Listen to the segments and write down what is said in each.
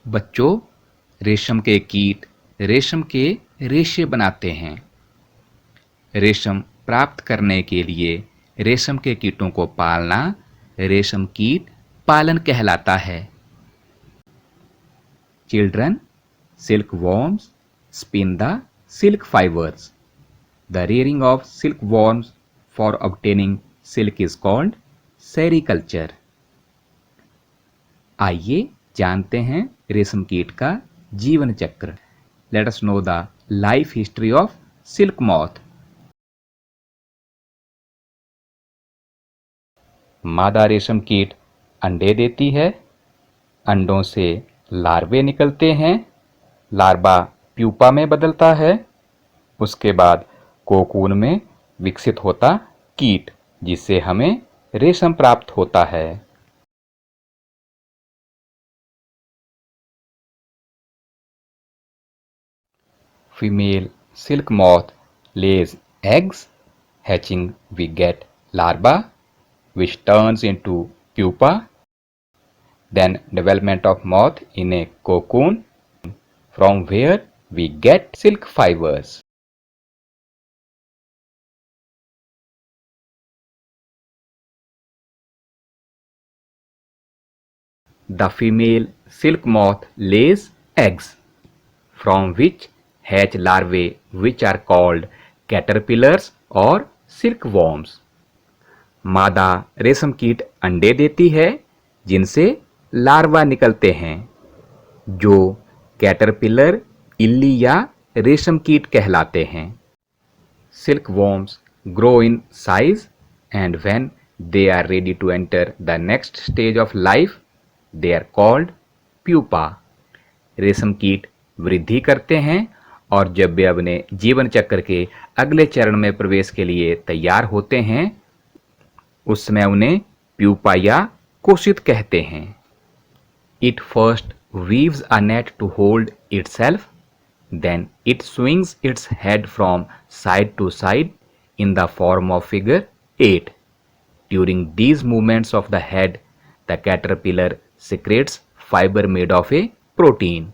बच्चों, रेशम के कीट रेशम के रेशे बनाते हैं। रेशम प्राप्त करने के लिए रेशम के कीटों को पालना रेशम कीट पालन कहलाता है। Children, silkworms spin the silk fibers. The rearing of silkworms for obtaining silk is called sericulture. आइए जानते हैं रेशम कीट का जीवन चक्र। Let us know the life history of silk moth. मादा रेशम कीट अंडे देती है। अंडों से लार्वे निकलते हैं। लार्वा प्यूपा में बदलता है। उसके बाद कोकून में विकसित होता कीट, जिससे हमें रेशम प्राप्त होता है। Female silk moth lays eggs. Hatching, we get larva, which turns into pupa. Then development of moth in a cocoon, from where we get silk fibers. The female silk moth lays eggs, from which hatch larvae, which are called caterpillars or silkworms. मादा रेशम कीट अंडे देती है, जिनसे larva निकलते हैं, जो कैटरपिलर, इल्ली या रेशम कीट कहलाते हैं। Silkworms grow in size, and when they are ready to enter the next stage of life, they are called pupa. रेशम कीट वृद्धि करते हैं, और जब वे अपने जीवन चक्र के अगले चरण में प्रवेश के लिए तैयार होते हैं, उस समय उन्हें प्यूपा या कोशित कहते हैं। It first weaves a net to hold itself, then it swings its head from side to side in the form of figure 8. During these movements of the head, the caterpillar secretes fiber made of a protein.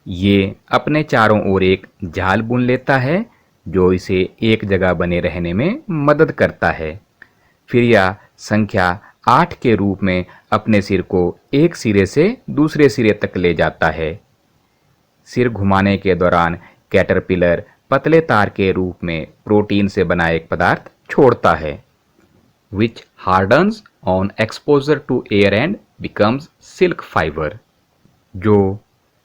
ये अपने चारों ओर एक जाल बुन लेता है, जो इसे एक जगह बने रहने में मदद करता है। फिर यह संख्या 8 के रूप में अपने सिर को एक सिरे से दूसरे सिरे तक ले जाता है। सिर घुमाने के दौरान कैटरपिलर पतले तार के रूप में प्रोटीन से बना एक पदार्थ छोड़ता है, which hardens on exposure to air and becomes silk fiber, जो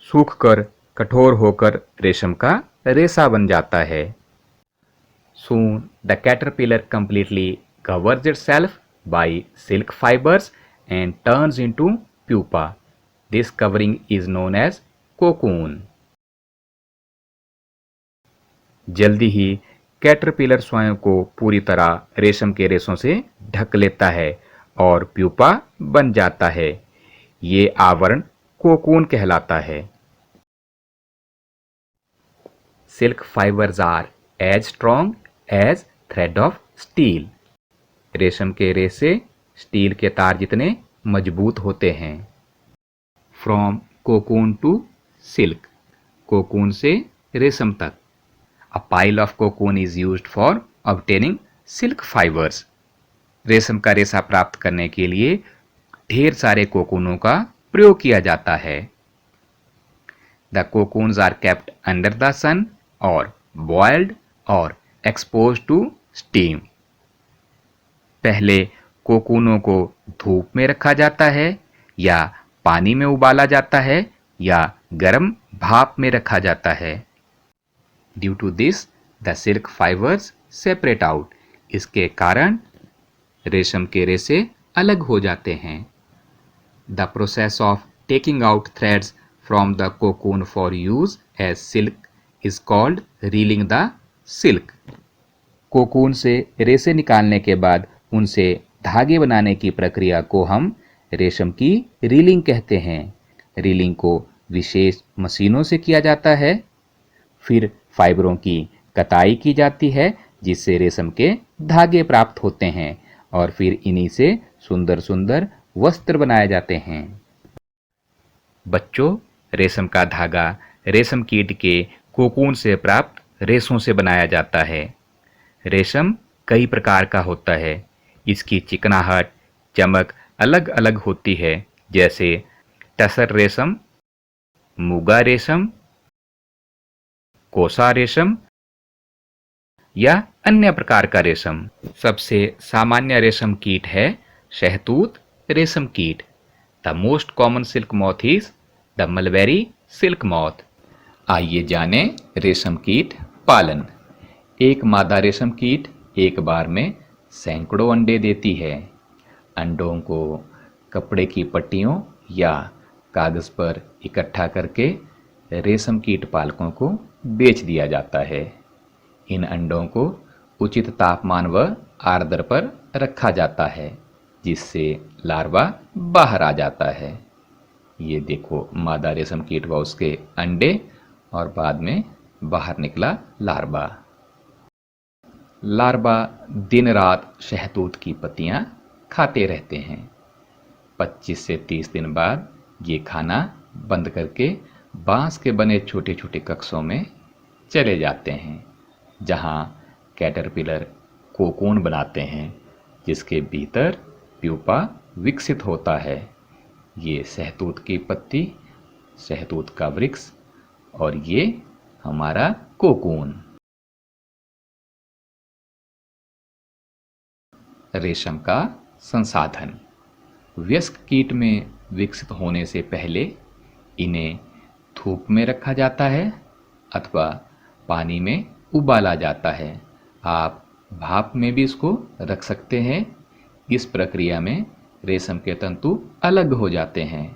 सूखकर कठोर होकर रेशम का रेशा बन जाता है। Soon the caterpillar completely covers itself by silk fibers and turns into pupa. This covering is known as cocoon. जल्दी ही कैटरपिलर स्वयं को पूरी तरह रेशम के रेशों से ढक लेता है और प्यूपा बन जाता है। ये आवरण कोकून कहलाता है। Silk fibers are as strong as thread of steel. रेशम के रेशे स्टील के तार जितने मजबूत होते हैं। From cocoon to silk. Cocoon से रेशम तक। A pile of cocoon is used for obtaining silk fibers. रेशम का रेशा प्राप्त करने के लिए ढेर सारे कोकूनों का प्रयोग किया जाता है। The cocoons are kept under the sun or boiled or exposed to steam. पहले कोकूनों को धूप में रखा जाता है, या पानी में उबाला जाता है, या गर्म भाप में रखा जाता है। Due to this, the silk fibers separate out. इसके कारण रेशम के रेशे अलग हो जाते हैं। The process of taking out threads from the cocoon for use as silk is called reeling the silk. Cocoon से रेशे निकालने के बाद उनसे धागे बनाने की प्रक्रिया को हम रेशम की रीलिंग कहते हैं। रीलिंग को विशेष मशीनों से किया जाता है। फिर फाइबरों की कताई की जाती है, जिससे रेशम के धागे प्राप्त होते हैं, और फिर इन्हीं से सुंदर सुंदर वस्त्र बनाए जाते हैं। बच्चों, रेशम का धागा रेशम कीट के कोकून से प्राप्त रेशों से बनाया जाता है। रेशम कई प्रकार का होता है। इसकी चिकनाहट, चमक अलग-अलग होती है, जैसे टसर रेशम, मूगा रेशम, कोसा रेशम या अन्य प्रकार का रेशम। सबसे सामान्य रेशम कीट है शहतूत रेशम कीट। The most common silk moth is the mulberry silk moth. आइए जानें रेशम कीट पालन। एक मादा रेशम कीट एक बार में सैकड़ों अंडे देती है। अंडों को कपड़े की पट्टियों या कागज पर इकट्ठा करके रेशम कीट पालकों को बेच दिया जाता है। इन अंडों को उचित तापमान व आर्द्र पर रखा जाता है, जिससे लार्वा बाहर आ जाता है। ये देखो मादा रेशम कीट व उसके अंडे और बाद में बाहर निकला लार्वा। लार्वा दिन रात शहतूत की पत्तियां खाते रहते हैं। 25 से 30 दिन बाद ये खाना बंद करके बांस के बने छोटे छोटे कक्षों में चले जाते हैं, जहां कैटरपिलर कोकून बनाते हैं, जिसके भीतर प्यूपा विकसित होता है। ये शहतूत की पत्ती, शहतूत का वृक्ष और ये हमारा कोकून। रेशम का संसाधन। वयस्क कीट में विकसित होने से पहले इन्हें धूप में रखा जाता है अथवा पानी में उबाला जाता है। आप भाप में भी इसको रख सकते हैं। इस प्रक्रिया में रेशम के तंतु अलग हो जाते हैं।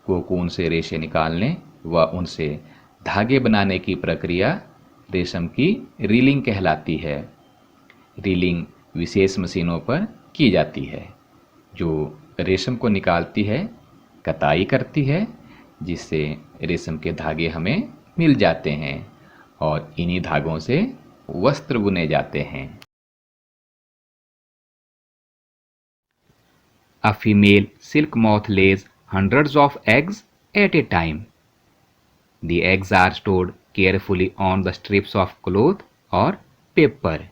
कोकून से रेशे निकालने व उनसे धागे बनाने की प्रक्रिया रेशम की रीलिंग कहलाती है। रीलिंग विशेष मशीनों पर की जाती है, जो रेशम को निकालती है, कताई करती है, जिससे रेशम के धागे हमें मिल जाते हैं और इन्हीं धागों से वस्त्र बुने जाते हैं। A female silk moth lays hundreds of eggs at a time. The eggs are stored carefully on the strips of cloth or paper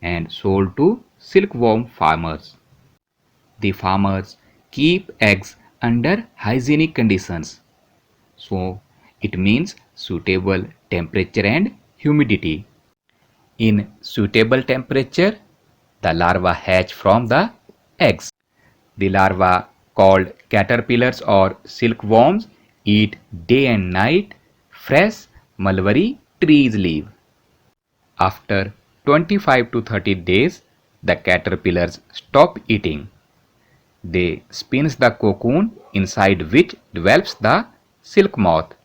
and sold to silkworm farmers. The farmers keep eggs under hygienic conditions, so it means suitable temperature and humidity. In suitable temperature, the larvae hatch from the eggs. The larvae, called caterpillars or silkworms, eat day and night fresh mulberry trees leaf. After 25 to 30 days, the caterpillars stop eating. They spin the cocoon inside which develops the silk moth.